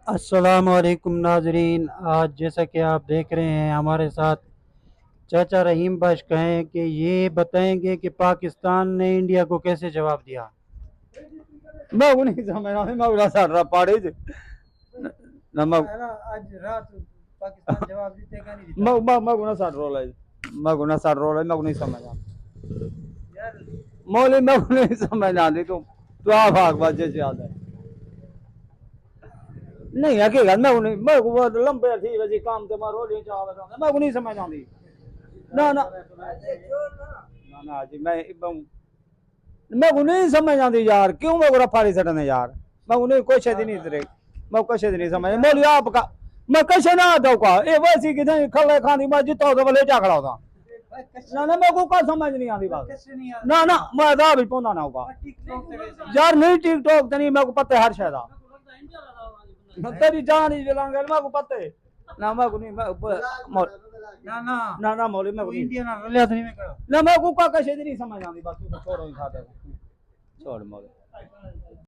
अस्सलामुअलैकुम नाजरीन। आज जैसा कि आप देख रहे हैं हमारे साथ चाचा रहीम बख्श हैं कि ये बताएंगे कि पाकिस्तान ने इंडिया को कैसे जवाब दिया। मैं वो नहीं समझ रहा मैं उड़ा साड़ रहा पाड़े से नमक आज रात पाकिस्तान जवाब देगा नहीं देता। मैं गुना साड़ रोल है मैं गुना साड़ रोल है मैं नहीं समझ रहा यार मौली मैं नहीं समझ रहा तू आ भाग बाजे से याद है नहीं हकीकत मैं वो लंबे थी वैसे काम से मैं रोली चाव मैं नहीं समझ आती ना ना ना ना जी मैं को नहीं समझ आती यार क्यों मैं को फाड़ी सटने यार मैं उन्हें कोई शायद नहीं तेरे मैं कैसे नहीं समझ मौली आपका मैं कैसे ना आता का ये वैसी किधर खले खानी मैं जितना तो ले जा खड़ा होता ना ना मेरे को का समझ नहीं आती बात ना ना मैं आधा भी पौधा ना होगा यार नहीं टिकटॉक तो नहीं मेरे को पता है हर शायद तेरी जान ही जलांगे मेरे को पता है ना मैं को नहीं ना ना ना ना मौली मैं को नहीं इंडिया ना रलिया तो नहीं मैं करो ना मैं को का कैसे नहीं समझ आती बात तू छोड़ो ही खाता छोड़ मौली